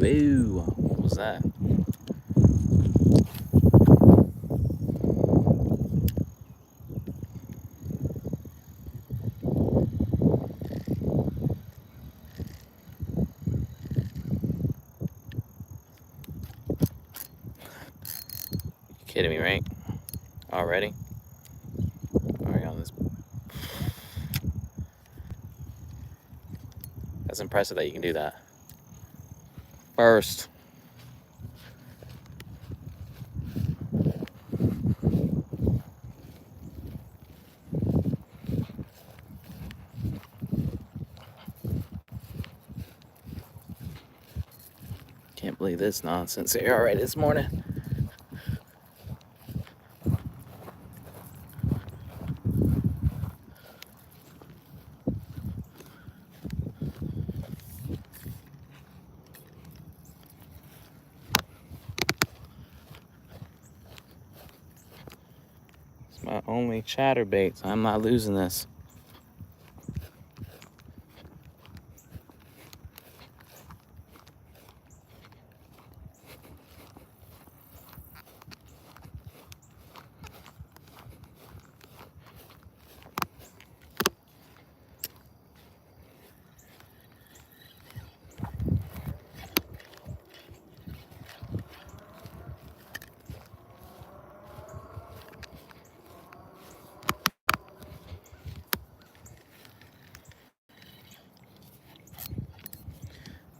Whoa, what was that? You kidding me, right? Already? Already on this. That's impressive that you can do that. First. Can't believe this nonsense here already this morning. It's my only chatterbait. I'm not losing this.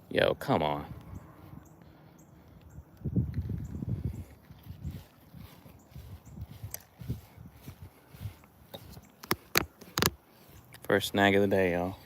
Yo, come on. First snag of the day, y'all.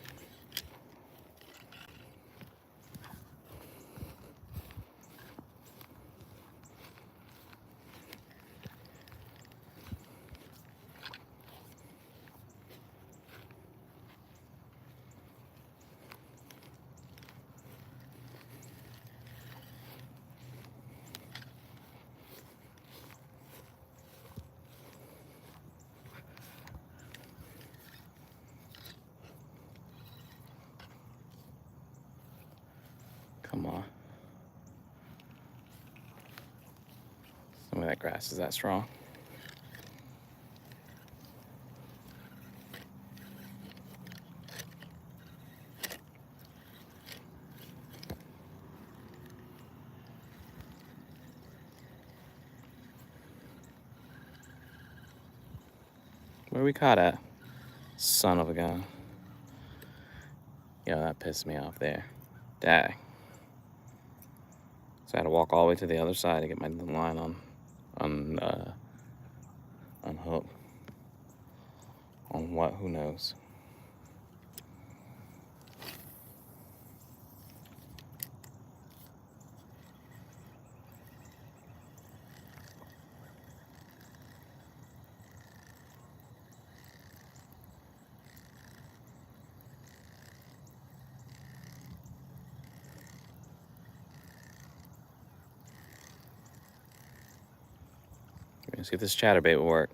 Come on. Some of that grass is that strong. Where we caught at? Son of a gun. Yo, that pissed me off there. Dang. So I had to walk all the way to the other side to get my line unhooked. On what? Who knows? We're gonna see if this chatterbait will work.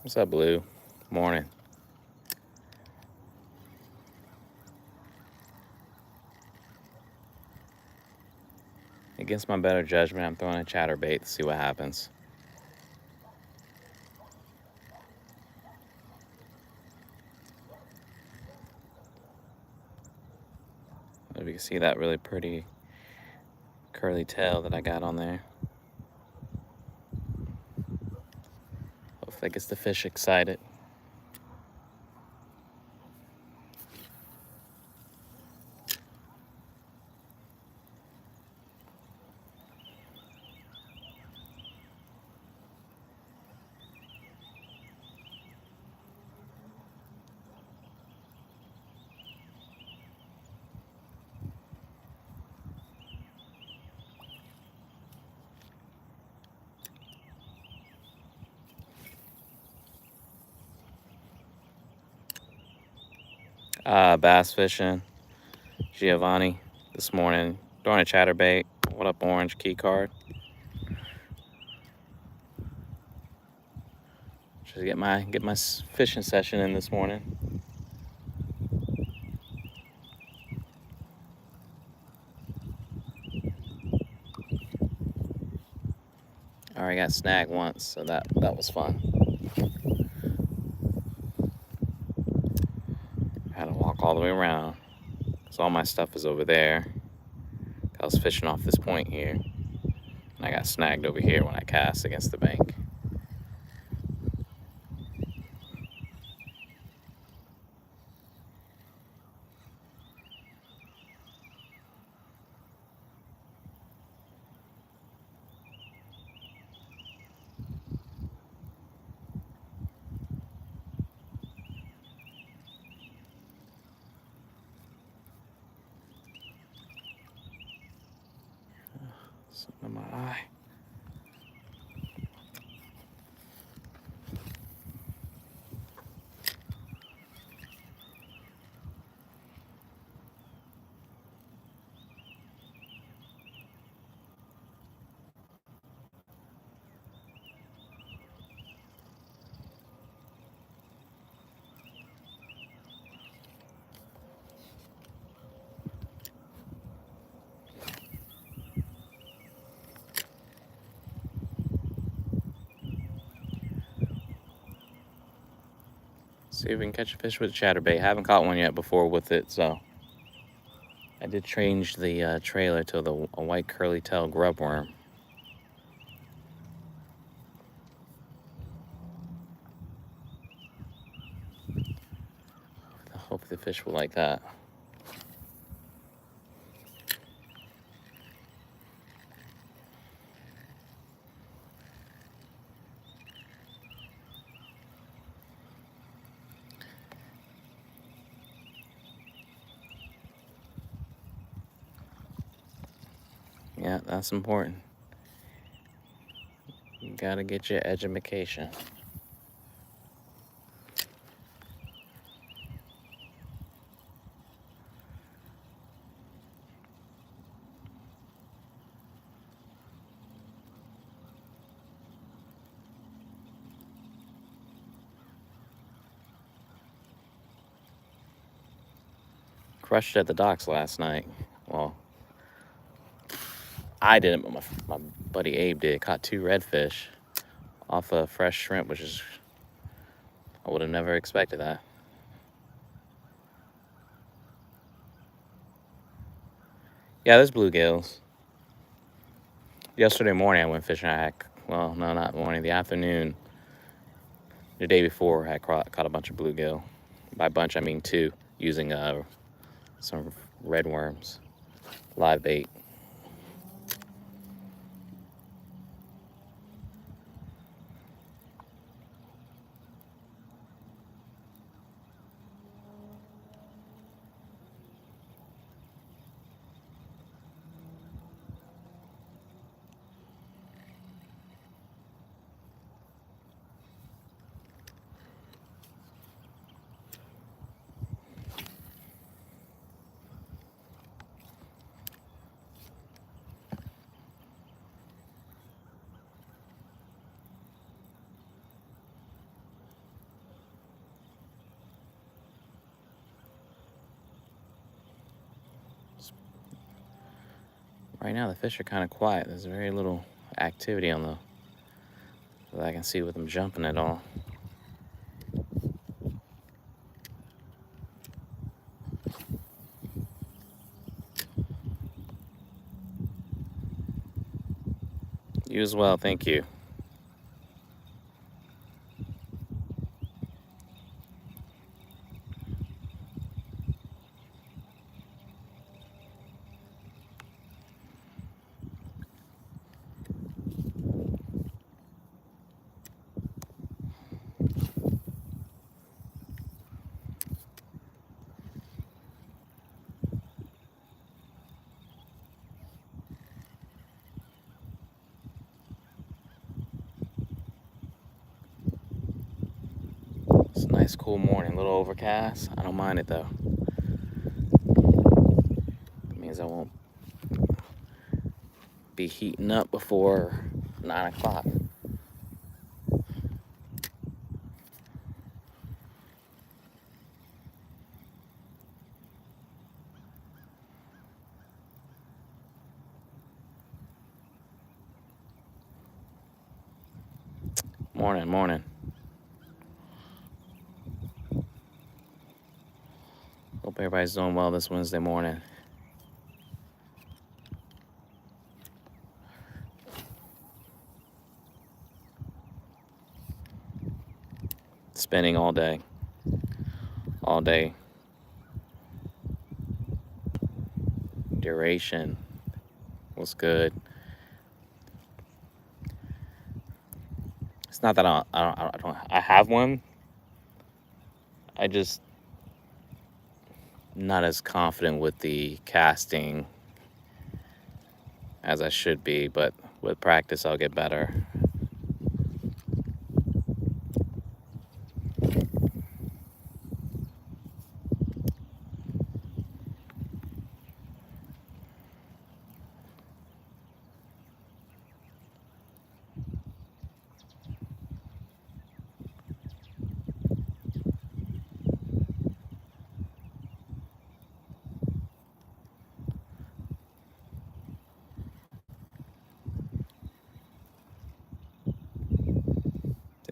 What's up, Blue? Morning. Against my better judgment, I'm throwing a chatterbait to see what happens. If you can see that really pretty curly tail that I got on there. Hopefully that gets the fish excited. Bass fishing. Giovanni this morning. Throwing a chatterbait. What up, Orange? Key card. Just get my fishing session in this morning. I already got snagged once, so that was fun. I had to walk all the way around, because all my stuff is over there. I was fishing off this point here, and I got snagged over here when I cast against the bank. Something in my eye. See if we can catch a fish with a chatterbait. Haven't caught one yet before with it, so I did change the trailer to a white curly tail grub worm. I hope the fish will like that. Yeah, that's important. You gotta get your education. Crushed at the docks last night. Well, I didn't, but my buddy Abe did. Caught 2 redfish off of fresh shrimp, which is, I would have never expected that. Yeah, there's bluegills. Yesterday morning I went fishing. Well, no, not morning, the afternoon. The day before I caught a bunch of bluegill. By bunch I mean 2, using some red worms, live bait. Right now the fish are kind of quiet. There's very little activity on that I can see with them jumping at all. You as well, thank you. Nice cool morning, a little overcast. I don't mind it though. It means I won't be heating up before 9 o'clock. Morning, morning. Hope everybody's doing well this Wednesday morning. Spinning all day. All day. Duration was good. It's not that I have one. I just not as confident with the casting as I should be, but with practice I'll get better.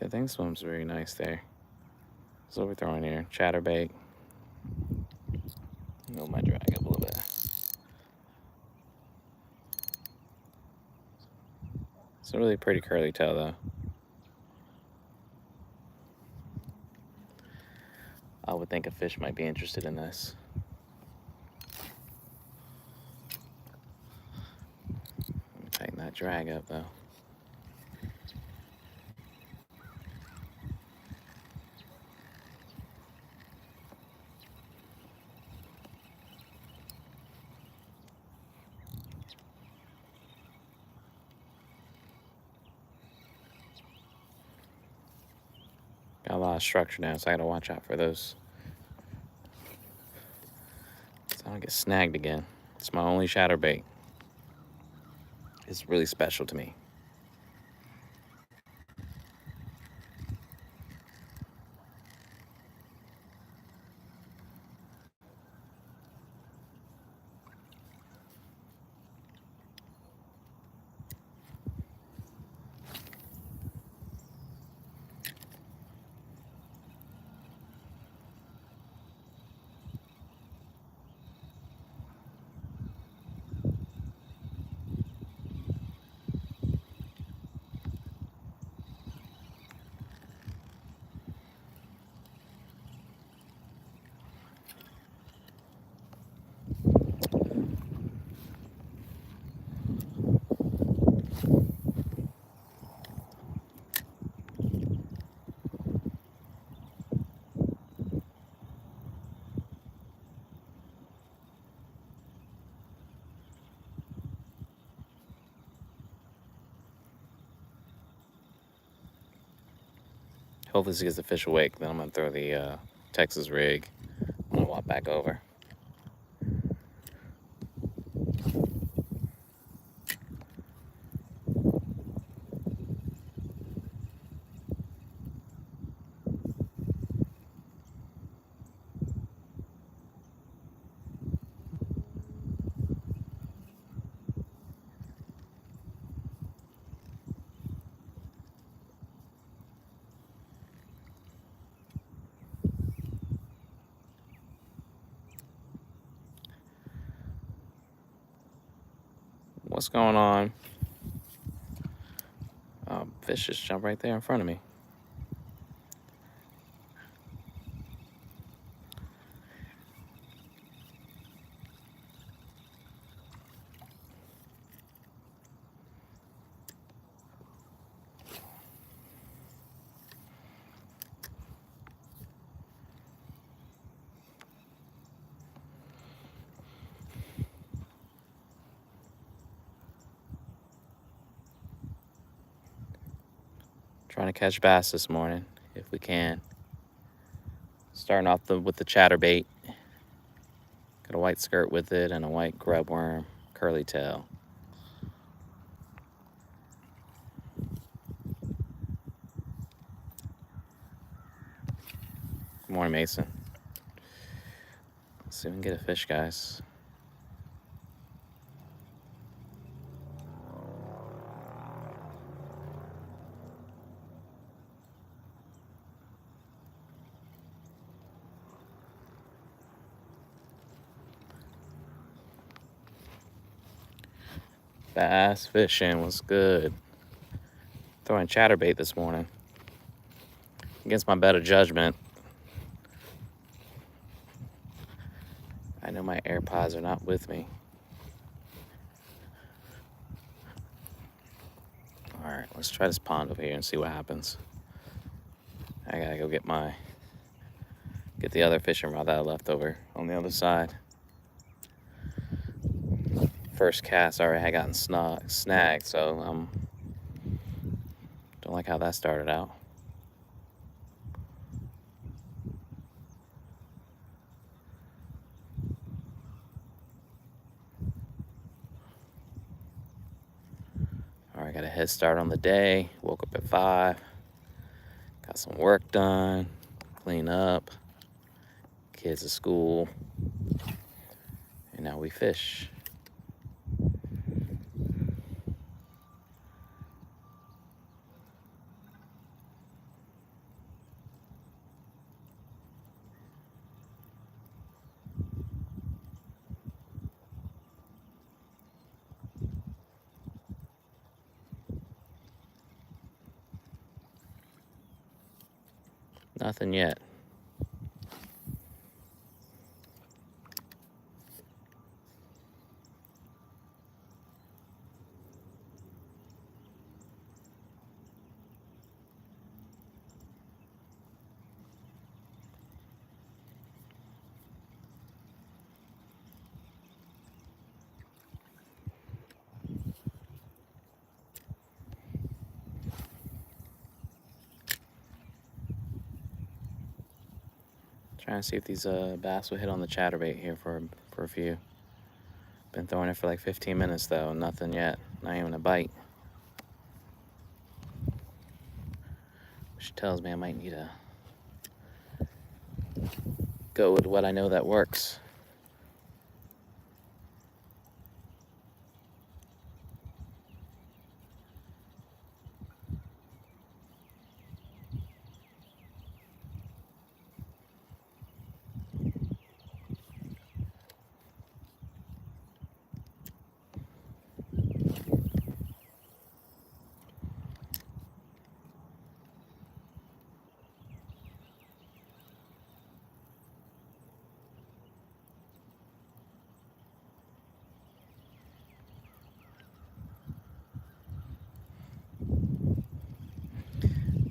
I think swims very nice there. So we're throwing here chatterbait. Move my drag up a little bit. It's a really pretty curly tail though. I would think a fish might be interested in this. Let me tighten that drag up though. Got a lot of structure now, so I gotta watch out for those. So I don't get snagged again. It's my only chatterbait. It's really special to me. Hopefully this gets the fish awake. Then I'm gonna throw the Texas rig. I'm gonna walk back over. What's going on? Fish just jumped right there in front of me. Trying to catch bass this morning, if we can. Starting off with the chatterbait. Got a white skirt with it and a white grub worm, curly tail. Good morning, Mason. Let's see if we can get a fish, guys. Bass fishing was good. Throwing chatterbait this morning. Against my better judgment. I know my AirPods are not with me. Alright, let's try this pond over here and see what happens. I gotta go get the other fishing rod that I left over on the other side. First cast already had gotten snagged, so don't like how that started out. Alright, got a head start on the day. Woke up at 5. Got some work done. Clean up. Kids at school. And now we fish. Nothing yet. Trying to see if these bass will hit on the chatterbait here for a few. Been throwing it for like 15 minutes though, nothing yet. Not even a bite. Which tells me I might need to go with what I know that works.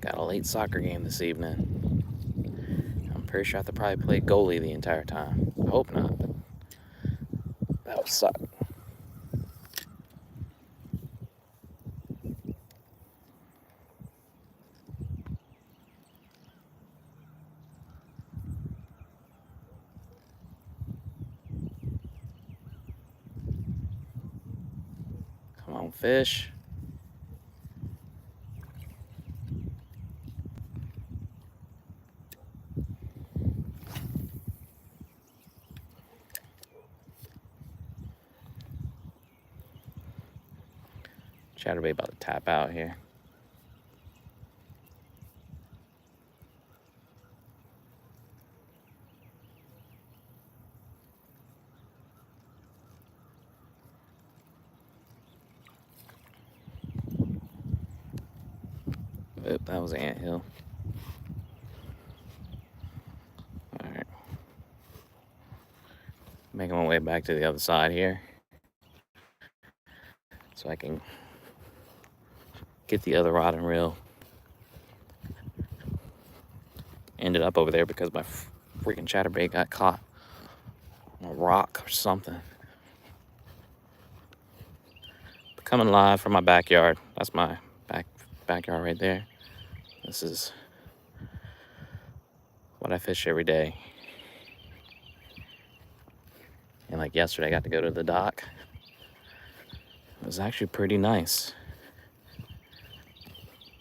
Got a late soccer game this evening. I'm pretty sure I have to probably play goalie the entire time. I hope not, but that would suck. Come on, fish. Chatterbait about to tap out here. Oop, that was an anthill. Alright. Making my way back to the other side here. So I can get the other rod and reel. Ended up over there because my freaking chatterbait got caught on a rock or something. Coming live from my backyard. That's my backyard right there. This is But I fish every day. And like yesterday, I got to go to the dock. It was actually pretty nice.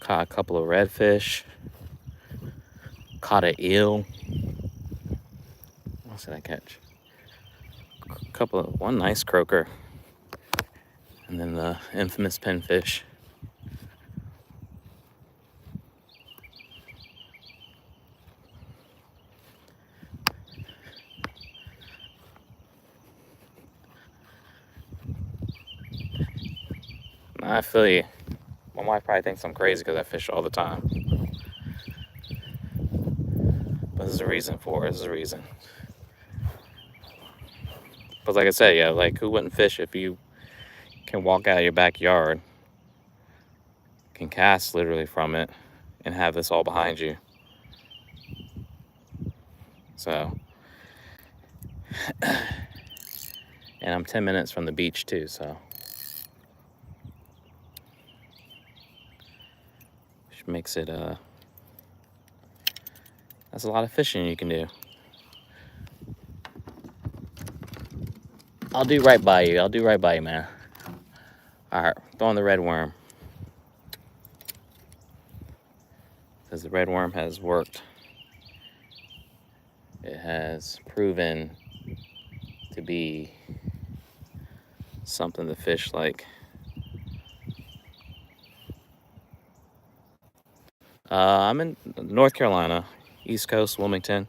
Caught a couple of redfish. Caught an eel. What else did I catch? One nice croaker. And then the infamous pinfish. I feel you. My wife probably thinks I'm crazy because I fish all the time. But there's a reason for it. There's a reason. But like I said, yeah, like who wouldn't fish if you can walk out of your backyard, can cast literally from it, and have this all behind you. So, and I'm 10 minutes from the beach too, so. Which makes it, that's a lot of fishing you can do. I'll do right by you. I'll do right by you, man. All right, throwing the red worm. Because the red worm has worked. It has proven to be something the fish like. I'm in North Carolina, East Coast, Wilmington.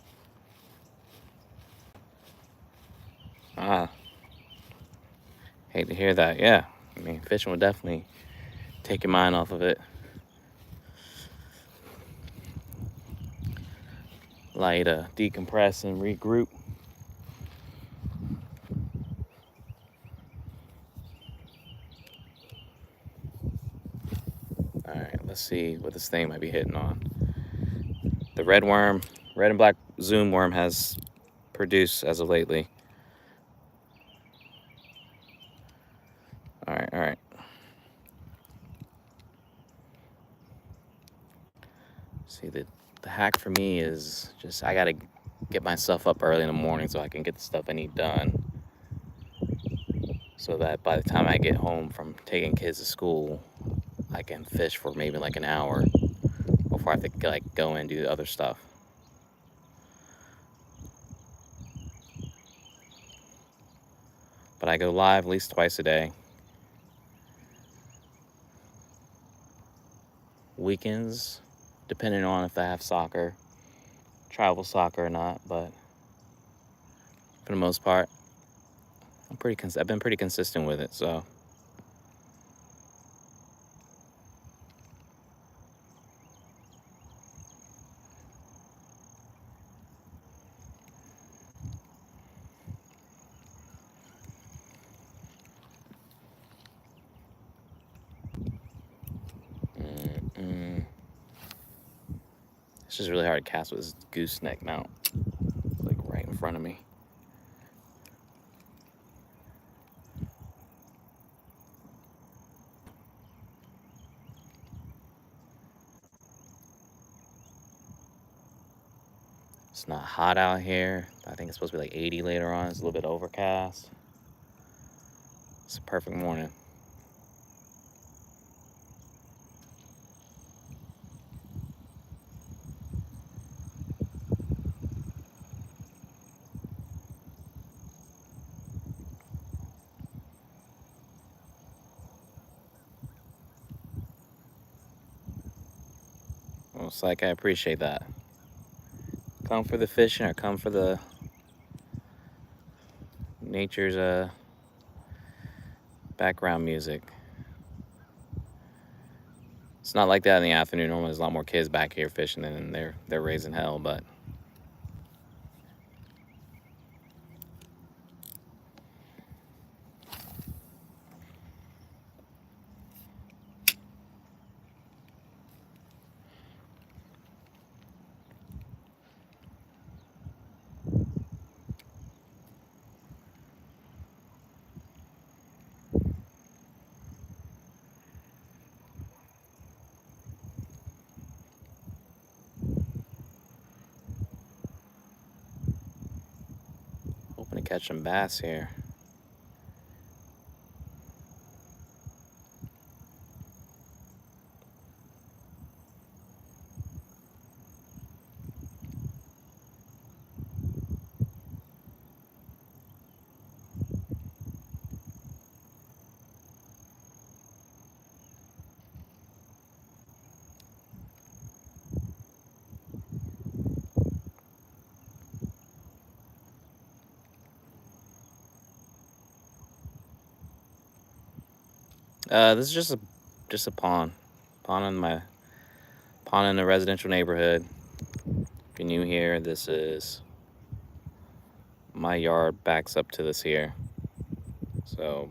Hate to hear that. Yeah, I mean, fishing would definitely take your mind off of it. Allow you to decompress and regroup. All right, let's see what this thing might be hitting on. The red worm, red and black zoom worm has produced as of lately. All right. See, the hack for me is just I gotta get myself up early in the morning so I can get the stuff I need done. So that by the time I get home from taking kids to school, I can fish for maybe like an hour before I have to like go and do other stuff. But I go live at least twice a day. Weekends, depending on if I have soccer, travel soccer or not, but for the most part, I've been pretty consistent with it, so. It's just really hard to cast with this gooseneck mount, like right in front of me. It's not hot out here. I think it's supposed to be like 80 later on. It's a little bit overcast. It's a perfect morning. Well, it's like I appreciate that. Come for the fishing or come for the nature's background music. It's not like that in the afternoon. Normally there's a lot more kids back here fishing and they're raising hell, but catch some bass here. This is just a pond in a residential neighborhood. If you're new here, this is my yard backs up to this here, so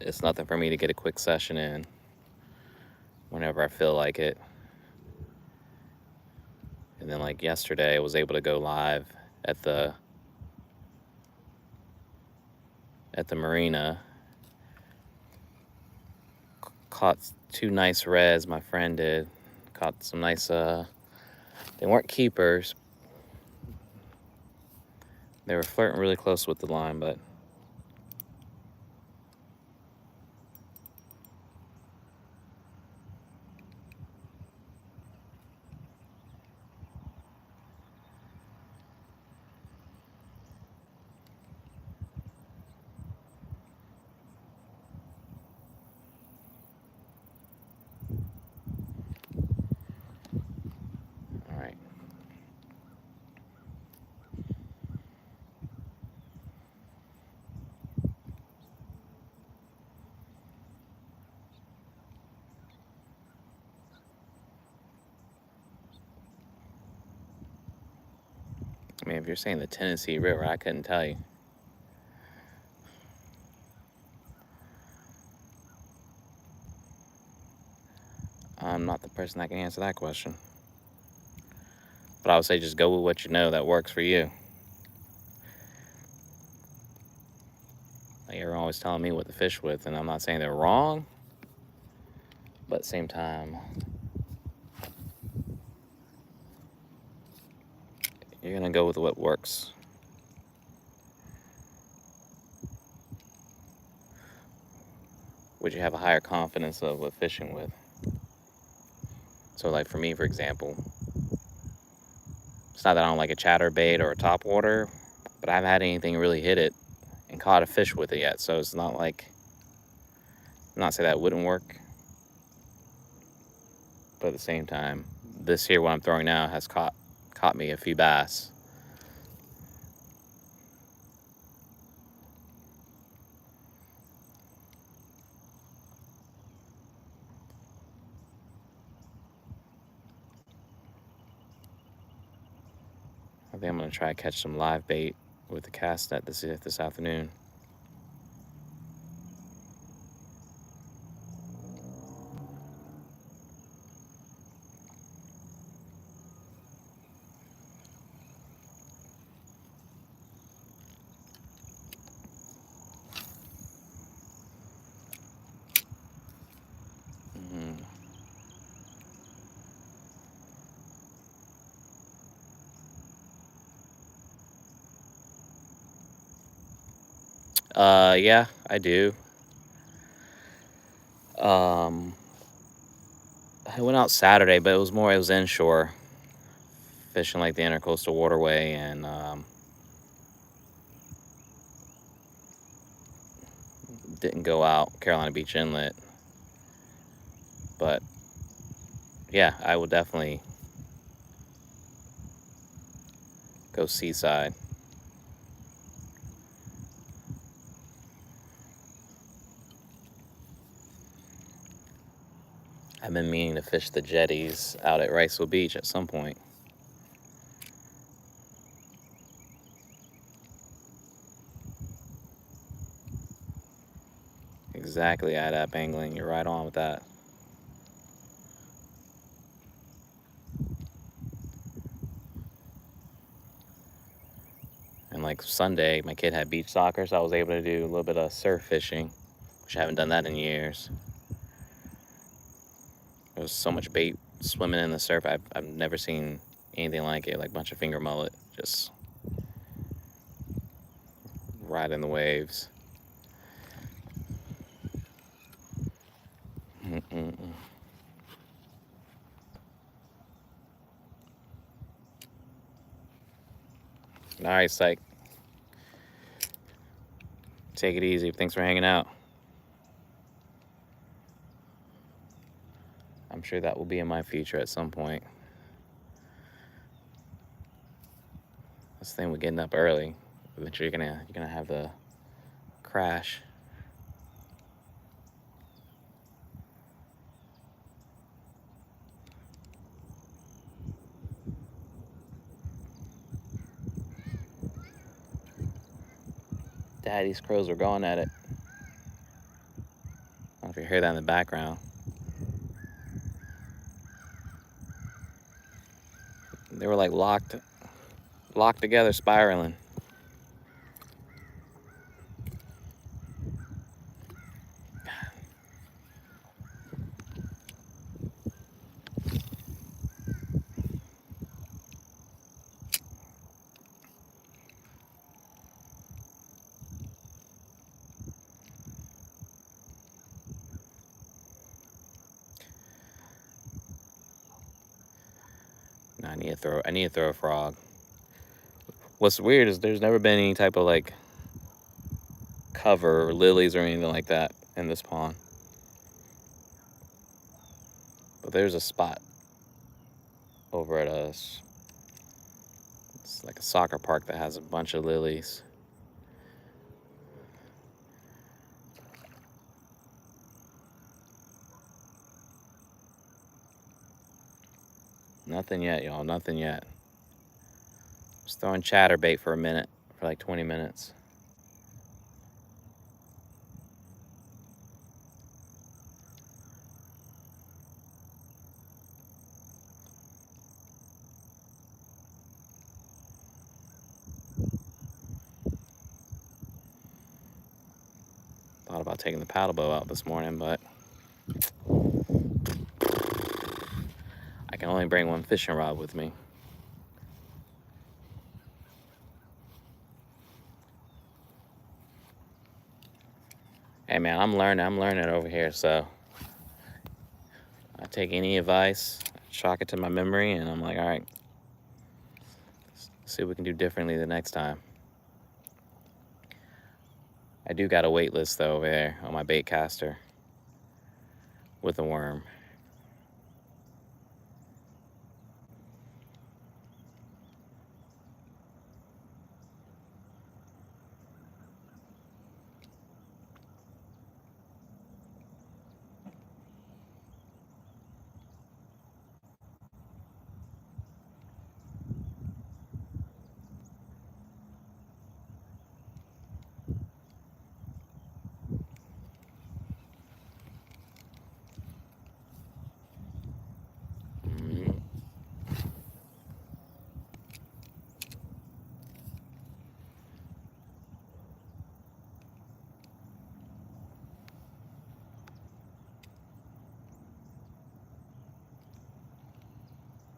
it's nothing for me to get a quick session in whenever I feel like it. And then like yesterday, I was able to go live at the marina. Caught 2 nice reds, my friend did. Caught some nice, they weren't keepers. They were flirting really close with the line, but all right. I mean, if you're saying the Tennessee River, I couldn't tell you. I'm not the person that can answer that question. But I would say just go with what you know that works for you. Like, you're always telling me what to fish with, and I'm not saying they're wrong, but at the same time, you're gonna go with what works. Would you have a higher confidence of with fishing with? So like for me, for example, it's not that I don't like a chatterbait or a topwater, but I haven't had anything really hit it and caught a fish with it yet. So it's not like, I'm not saying that wouldn't work, but at the same time, this here, what I'm throwing now, has caught me a few bass. I think I'm gonna try to catch some live bait with the cast net this afternoon. Yeah, I do. I went out Saturday, but it was inshore, fishing like the Intercoastal Waterway, and didn't go out Carolina Beach Inlet. But yeah, I will definitely go seaside. I've been meaning to fish the jetties out at Riceville Beach at some point. Exactly, ad-ap angling. You're right on with that. And like Sunday, my kid had beach soccer, so I was able to do a little bit of surf fishing, which I haven't done that in years. There was so much bait swimming in the surf. I've never seen anything like it, like a bunch of finger mullet. Just riding the waves. All right, psych. Take it easy. Thanks for hanging out. I'm sure that will be in my future at some point. This thing with getting up early, eventually you're gonna have the crash. Dad, these crows are going at it. I don't know if you hear that in the background. They were like locked together, spiraling. No, I need to throw a frog. What's weird is there's never been any type of like cover or lilies or anything like that in this pond. But there's a spot over at us. It's like a soccer park that has a bunch of lilies. Nothing yet, y'all. Nothing yet. Just throwing chatterbait for a minute, for like 20 minutes. Thought about taking the paddle boat out this morning, but I can only bring one fishing rod with me. Hey man, I'm learning over here, so I take any advice, chalk it to my memory, and I'm like, all right, let's see what we can do differently the next time. I do got a wait list though over there on my bait caster with a worm.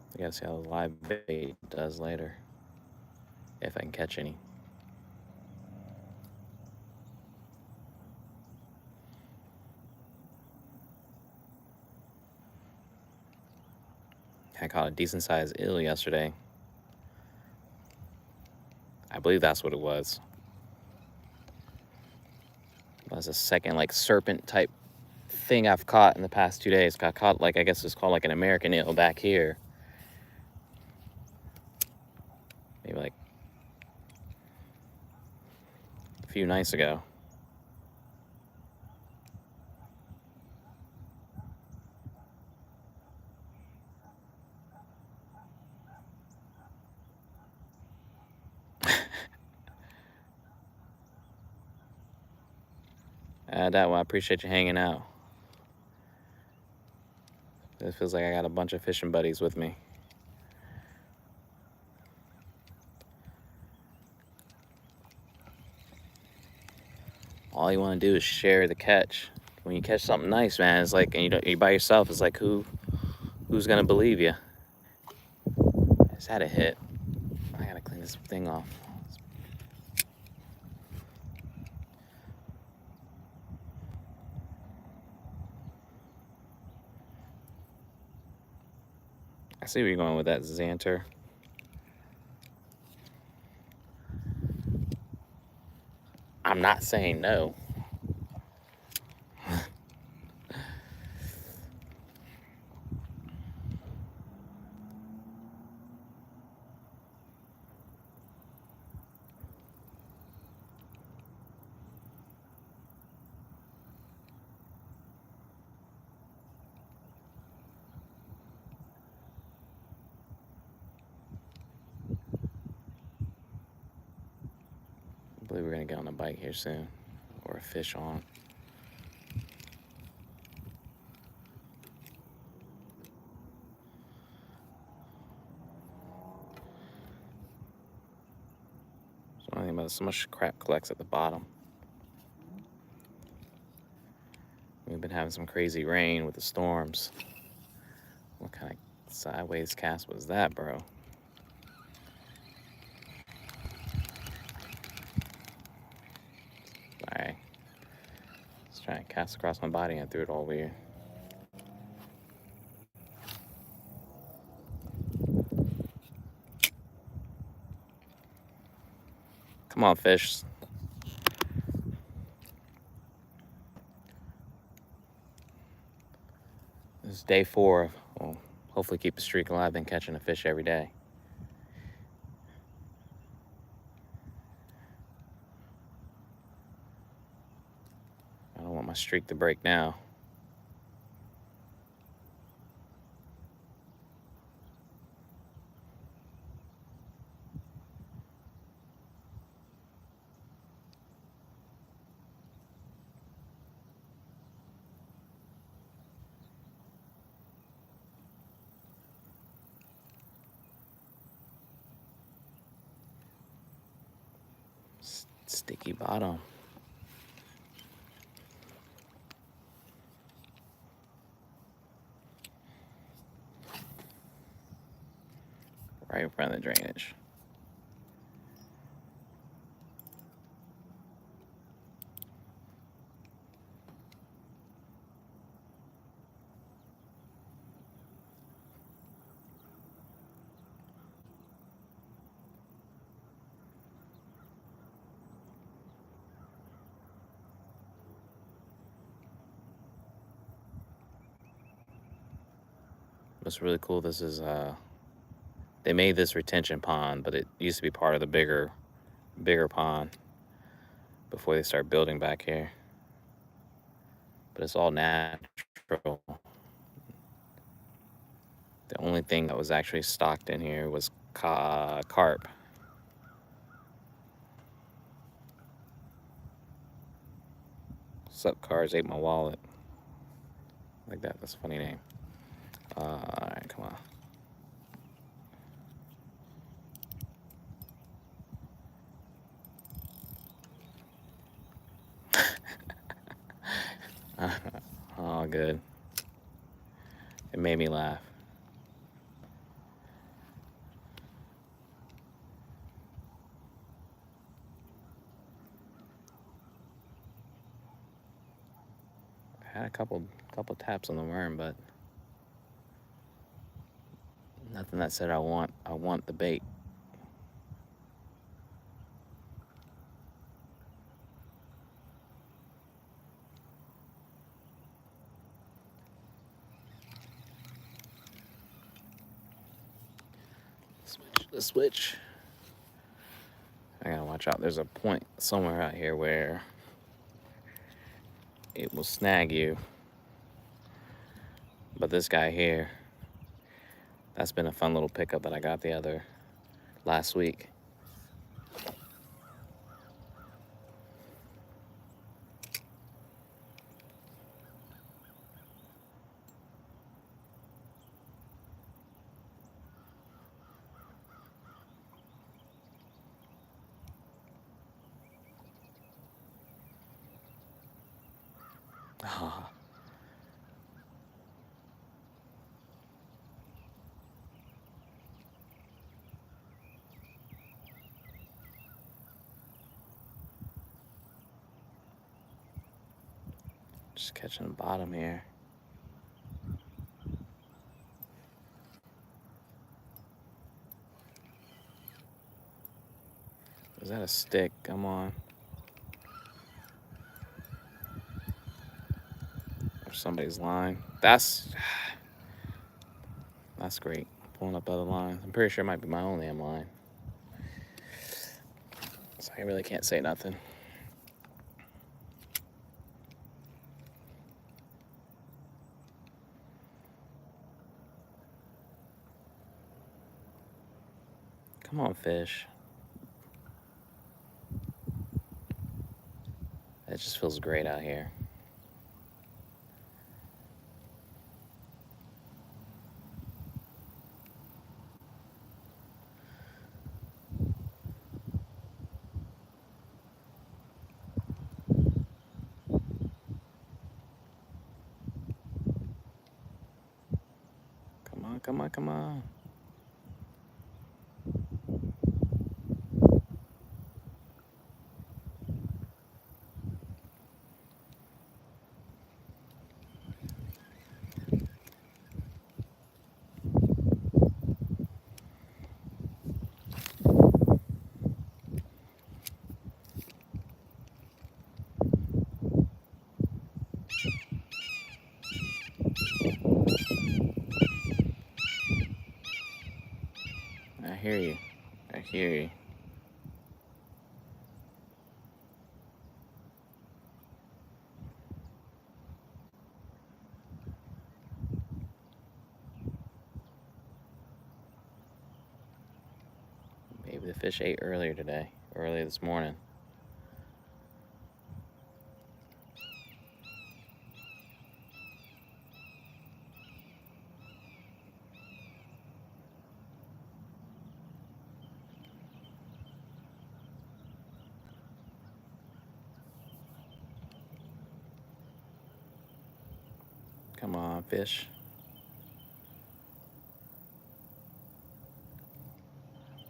I gotta see how the live bait does later, if I can catch any. I caught a decent sized eel yesterday. I believe that's what it was. It was a second like serpent type thing I've caught in the past 2 days. Got caught like, I guess it's called like an American eel back here. Maybe like a few nights ago. That one, I appreciate you hanging out. It feels like I got a bunch of fishing buddies with me. All you want to do is share the catch. When you catch something nice, man, it's like, and you're by yourself, it's like, who's gonna believe you? I just had a hit. I gotta clean this thing off. I see where you're going with that, Xanter. I'm not saying no. I believe we're going to get on a bite here soon, or a fish on. So I think about so much crap collects at the bottom. We've been having some crazy rain with the storms. What kind of sideways cast was that, bro? Alright. Just trying to cast across my body and threw it all weird. Come on, fish. This is day 4. We'll hopefully keep the streak alive and catching a fish every day. I don't want my streak to break now. Sticky bottom. Right in front of the drainage. What's really cool, this is they made this retention pond, but it used to be part of the bigger pond before they start building back here. But it's all natural. The only thing that was actually stocked in here was carp. Sup, cars ate my wallet. Like that. That's a funny name. Alright, come on. Oh, good. It made me laugh. I had a couple taps on the worm, but nothing that said I want the bait. Switch. I gotta watch out. There's a point somewhere out here where it will snag you. But this guy here, that's been a fun little pickup that I got last week. Ah. Just catching the bottom here. Is that a stick? Come on. Or somebody's line. That's great. Pulling up other lines. I'm pretty sure it might be my own damn line. So I really can't say nothing. Come on, fish. It just feels great out here. Come on, come on, come on. I hear you. I hear you. Maybe the fish ate earlier this morning. Come on, fish.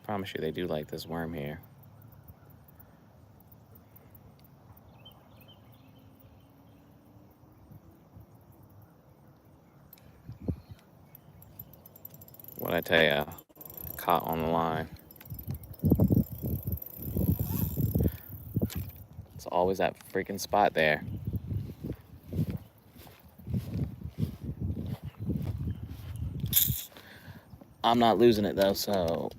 Promise you they do like this worm here. What I tell ya, caught on the line. It's always that freaking spot there. I'm not losing it though, so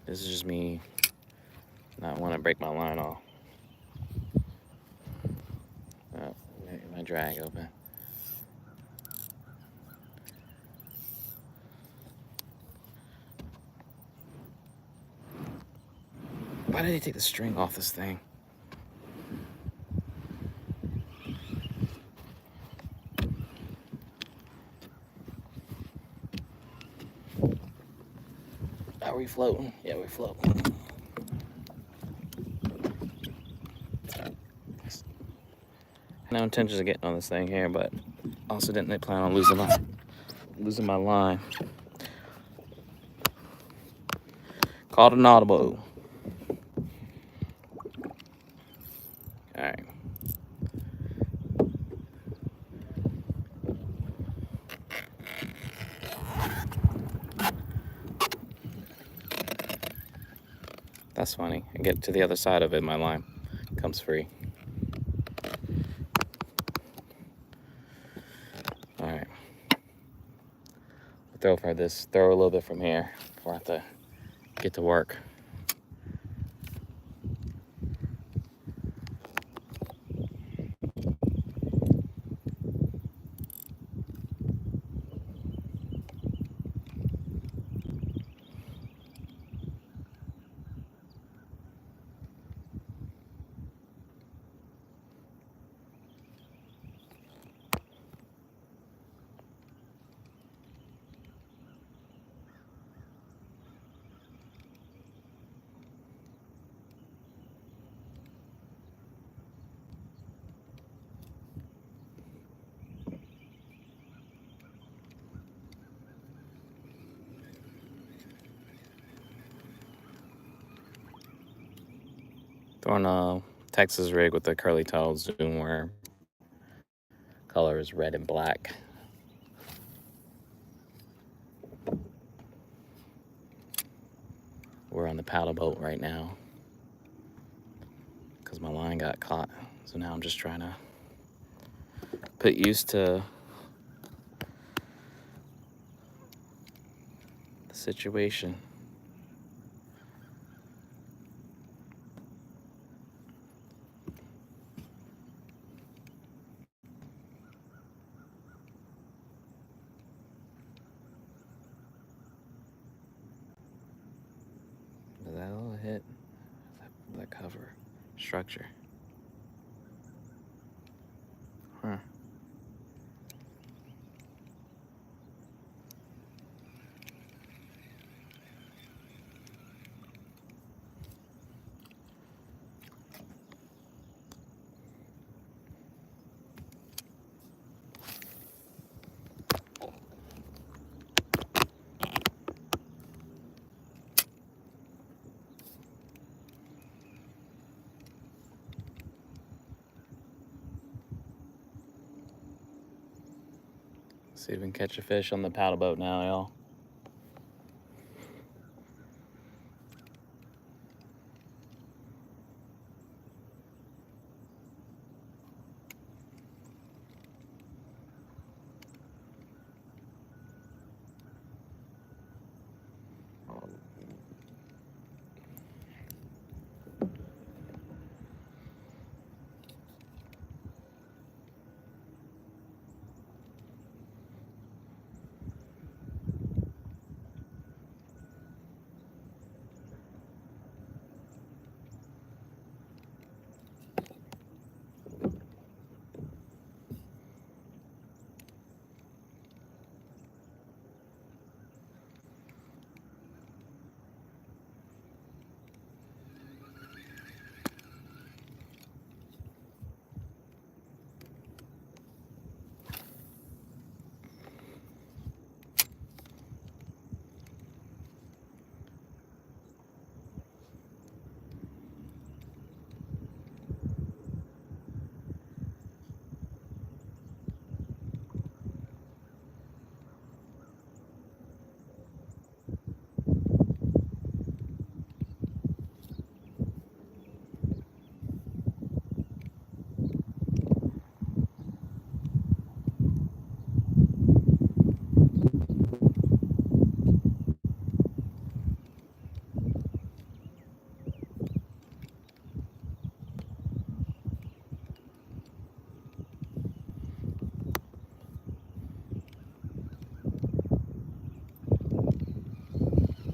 this is just me not want to break my line off. Oh, my drag open. Why did he take the string off this thing? Are we floating? Yeah, we're floating. No intentions of getting on this thing here, but also didn't plan on losing my line. Called an audible. All right. That's funny. I get to the other side of it, my line comes free. All right. Throw a little bit from here before I have to get to work. Throwing a Texas rig with the curly tailed Zoom worm. Color is red and black. We're on the paddle boat right now because my line got caught. So now I'm just trying to put used to the situation. Does that little hit? That cover structure. Huh. See if we can catch a fish on the paddle boat now, y'all.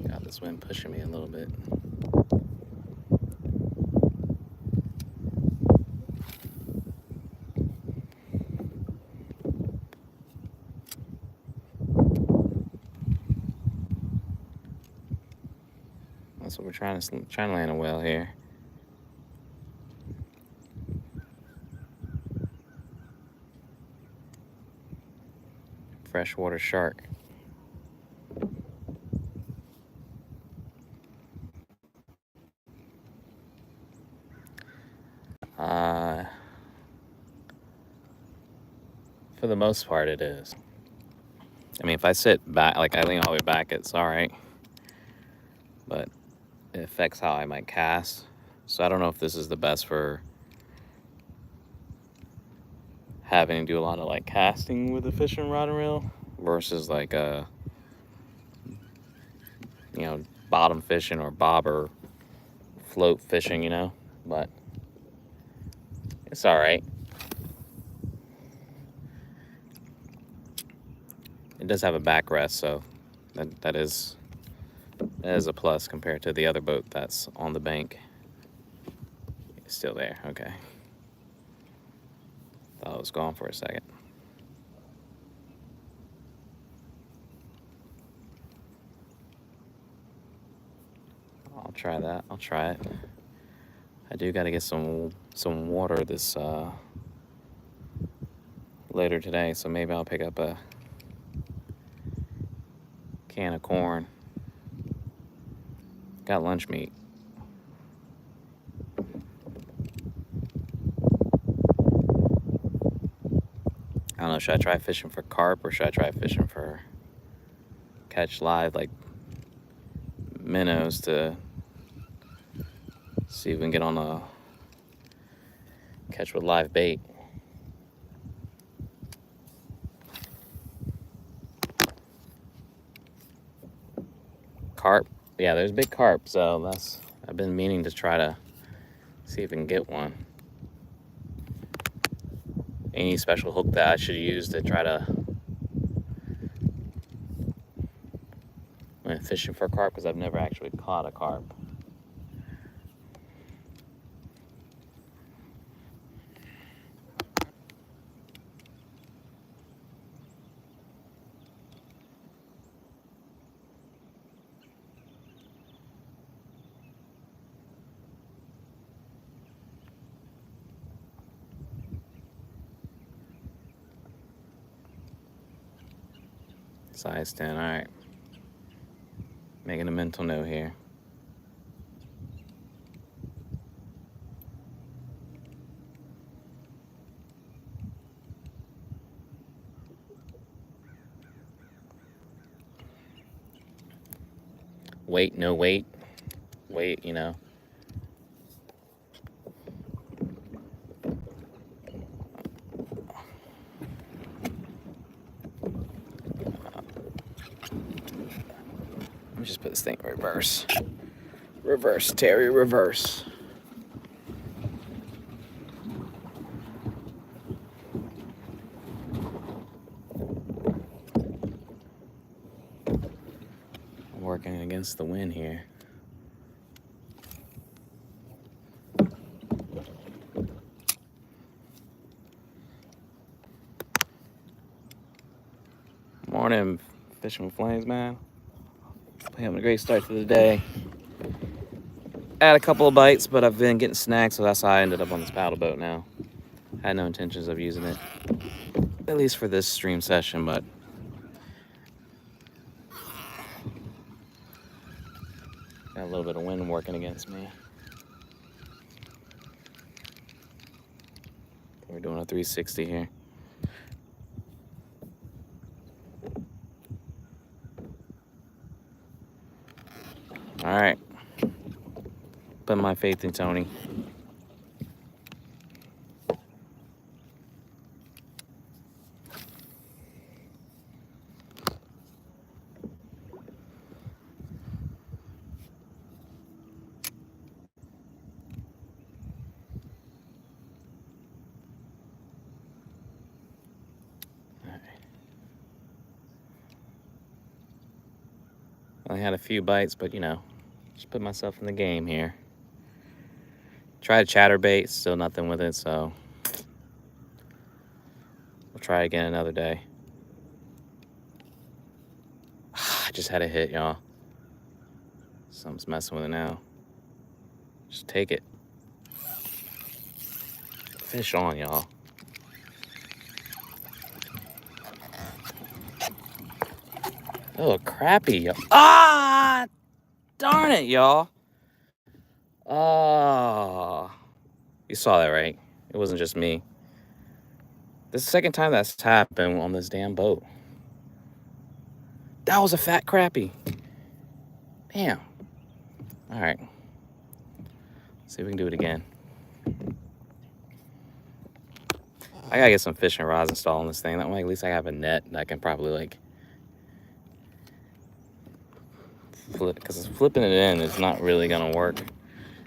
Got this wind pushing me a little bit. That's what we're trying to land a whale here. Freshwater shark. For the most part, it is. I mean, if I sit back, like I lean all the way back, it's all right. But it affects how I might cast. So I don't know if this is the best for having to do a lot of like casting with a fishing rod and reel versus like bottom fishing or bobber float fishing, but it's all right. It does have a backrest, so that is a plus compared to the other boat that's on the bank. It's still there, okay. Thought it was gone for a second. I'll try that. I'll try it. I do got to get some water this later today, so maybe I'll pick up a can of corn. Got lunch meat. I don't know, should I try fishing for carp or should I try fishing for catch live like minnows to See if we can get on a catch with live bait. Carp. Yeah, there's big carp, so I've been meaning to try to see if we can get one. Any special hook that I should use to try to when fishing for carp, because I've never actually caught a carp. Size 10, all right. Making a mental note here. Weight, no weight. Weight, you know. Let me just put this thing in reverse. Reverse, Terry, reverse. I'm working against the wind here. Morning, Fishing with Flames, man. Having a great start to the day. I had a couple of bites, but I've been getting snagged, so that's how I ended up on this paddle boat now. I had no intentions of using it, at least for this stream session, but got a little bit of wind working against me. We're doing a 360 here. All right. Put my faith in Tony. I had a few bites, but you know, just put myself in the game here. Tried chatterbait, still nothing with it, so we'll try again another day. I just had a hit, y'all. Something's messing with it now. Just take it. Fish on, y'all. Oh, crappy, y'all. Ah! Darn it, y'all. Oh. You saw that, right? It wasn't just me. This is the second time that's happened on this damn boat. That was a fat crappie. Damn. All right. See if we can do it again. I gotta get some fishing rods installed on this thing. That way, at least I have a net that I can probably like flip. Because flipping it in is not really gonna work.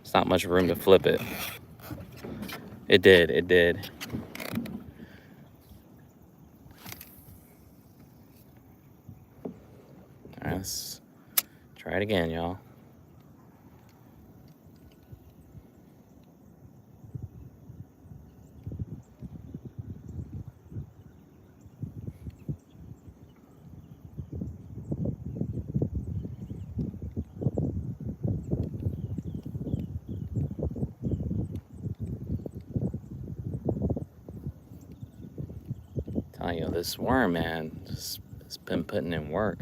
It's not much room to flip it. It did. It did. All right, let's try it again, y'all. Telling you, this worm, man, just has been putting in work.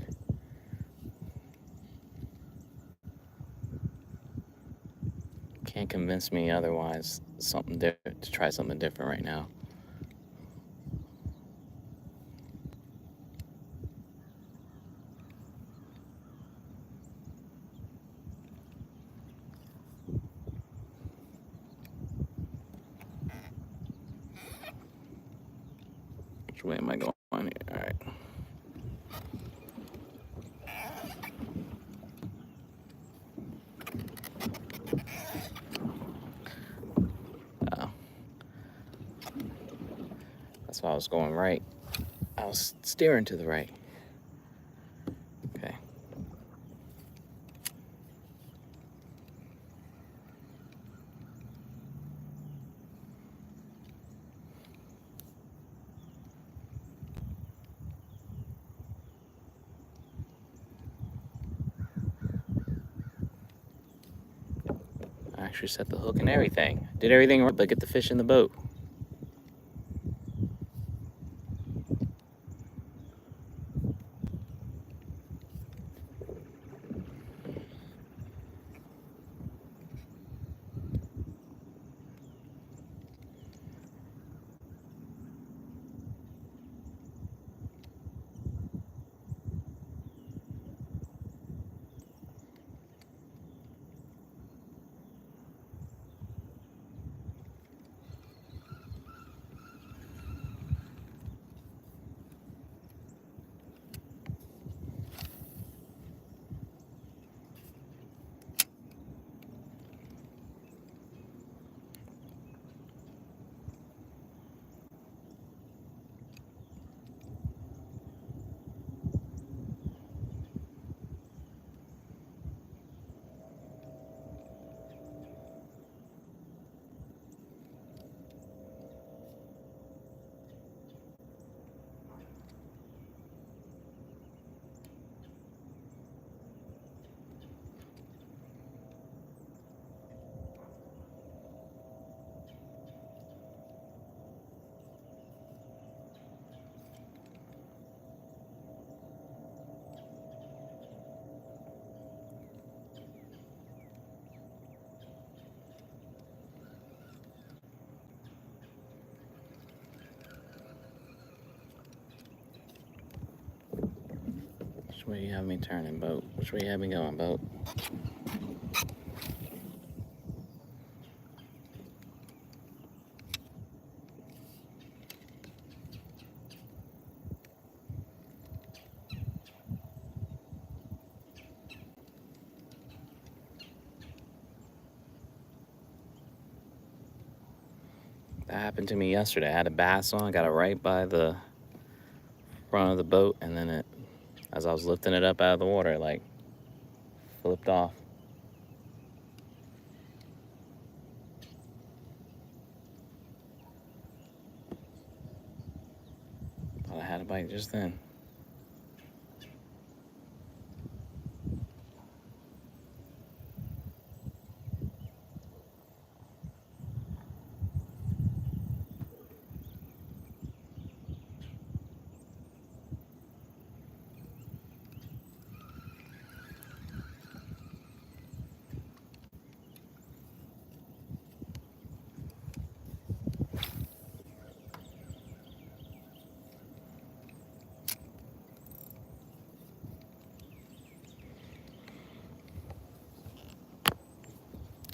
Can't convince me otherwise. Something different, to try something different right now. Which way am I going on here? All right. Oh, that's why I was going right. I was steering to the right. Okay. I actually set the hook and everything. Did everything right, but get the fish in the boat. Which way you have me turning, boat? Which way you have me going, boat? That happened to me yesterday. I had a bass on, got it right by the front of the boat, and then as I was lifting it up out of the water, it like flipped off. Thought I had a bite just then.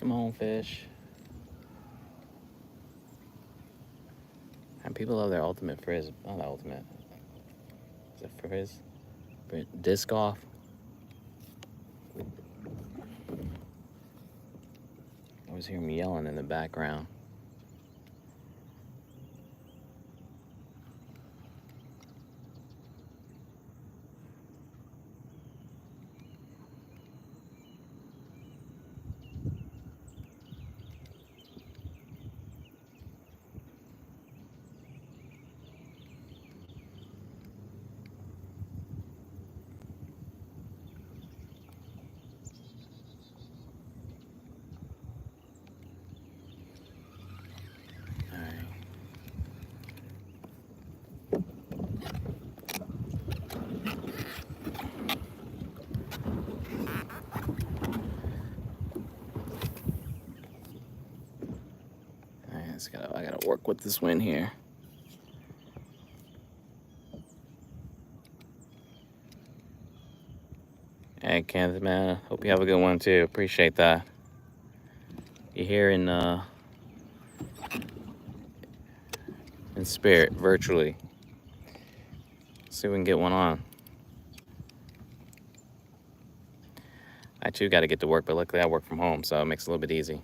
Come on, fish. And people love their ultimate frizz. Not ultimate. Is it frizz? Disc golf. I always hear him yelling in the background. I gotta work with this wind here. Hey, Kenneth, man. Hope you have a good one too. Appreciate that. You're here in spirit, virtually. see if we can get one on. I too got to get to work, but luckily I work from home, so it makes it a little bit easy.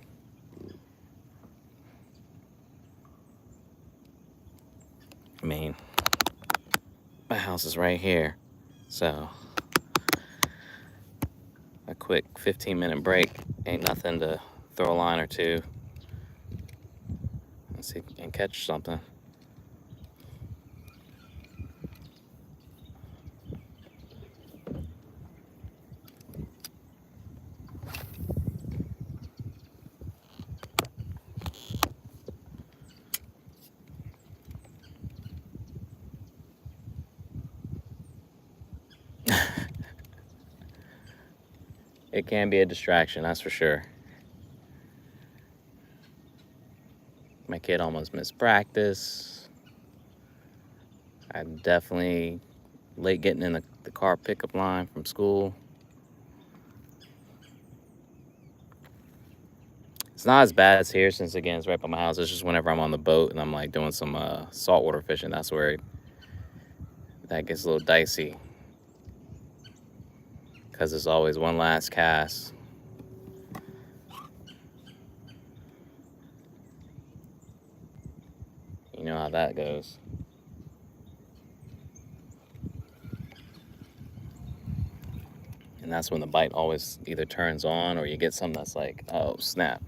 I mean, my house is right here, so a quick 15-minute break ain't nothing to throw a line or two and see and catch something. It can be a distraction, that's for sure. My kid almost missed practice. I'm definitely late getting in the car pickup line from school. It's not as bad as here since, again, it's right by my house. It's just whenever I'm on the boat and I'm like doing some saltwater fishing, that's where that gets a little dicey. Because there's always one last cast. You know how that goes. And that's when the bite always either turns on or you get something that's like, oh, snap.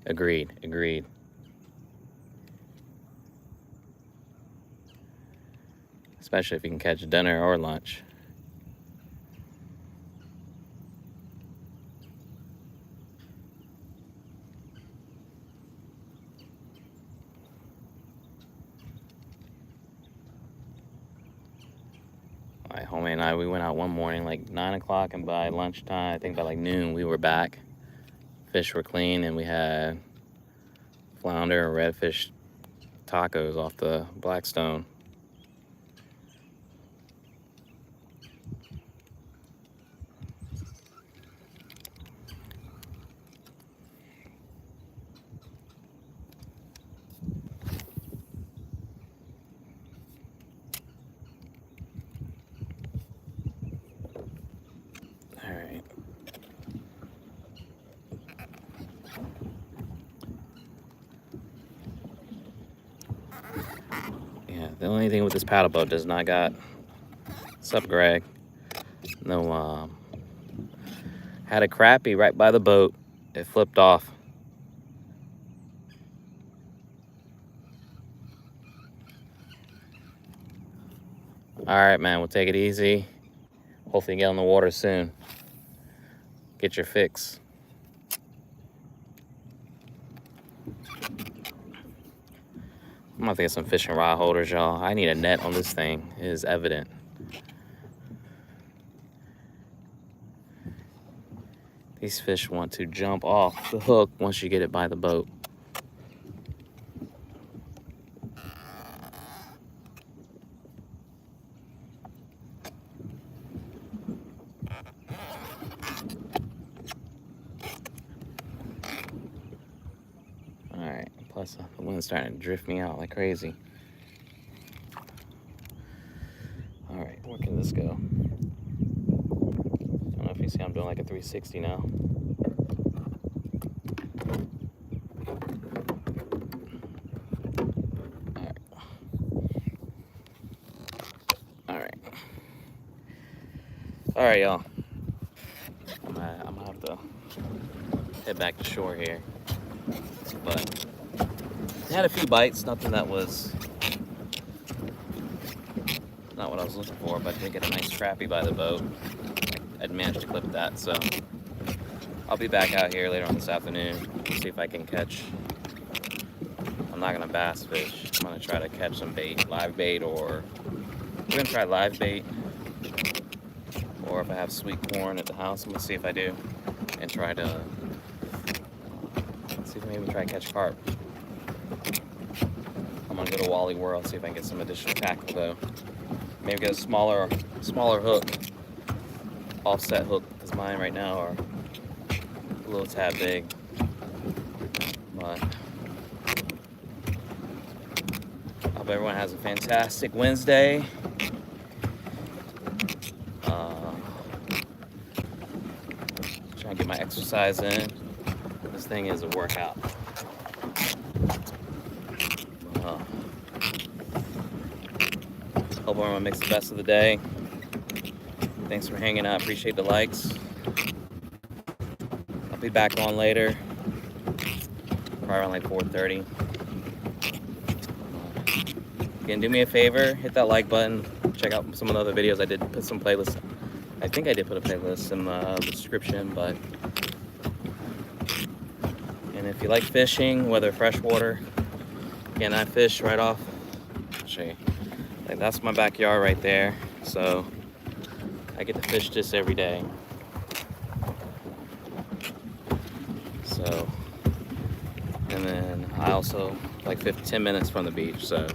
Agreed. Especially if you can catch dinner or lunch. My homie and I, we went out one morning like 9 o'clock, and by lunchtime, I think by like noon, we were back. Fish were clean, and we had flounder and redfish tacos off the Blackstone. All right. Yeah, the only thing with this paddle boat does not got, sup Greg, no, had a crappie right by the boat. It flipped off. All right, man, we'll take it easy. Hopefully get on the water soon. Get your fix. I'm gonna have to get some fishing rod holders, y'all. I need a net on this thing. It is evident. These fish want to jump off the hook once you get it by the boat. All right, plus the wind's starting to drift me out like crazy. All right, where can this go? I don't know if you see I'm doing like a 360 now. All right, y'all. I'm gonna have to head back to shore here. But I had a few bites, nothing that was not what I was looking for, but I did get a nice crappie by the boat. I'd managed to clip that, so I'll be back out here later on this afternoon. See if I can catch. I'm not gonna bass fish. I'm gonna try to catch some bait, live bait, or we're gonna try live bait. Or if I have sweet corn at the house, I'm gonna see if I do, and try to see if maybe try to catch carp. I'm gonna go to Wally World, see if I can get some additional tackle though. Maybe get a smaller hook, offset hook, because mine right now are a little tad big, but I hope everyone has a fantastic Wednesday. Trying to get my exercise in. This thing is a workout. Hope everyone makes the best of the day. Thanks for hanging out. Appreciate the likes. I'll be back on later, probably around like 4:30. Again, do me a favor, hit that like button. Check out some of the other videos. I did put some playlists. I think I did put a playlist in the description, but and if you like fishing, whether freshwater, again, I fish right off. I'll show you. Like, that's my backyard right there, so I get to fish this every day. So, and then I also like 10 minutes from the beach, so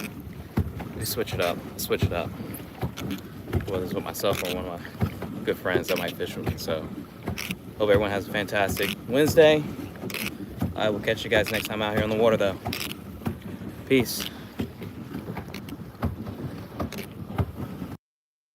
we switch it up. Whether it's with myself or one of my good friends that might fish with me. So, hope everyone has a fantastic Wednesday. I will catch you guys next time out here on the water, though. Peace.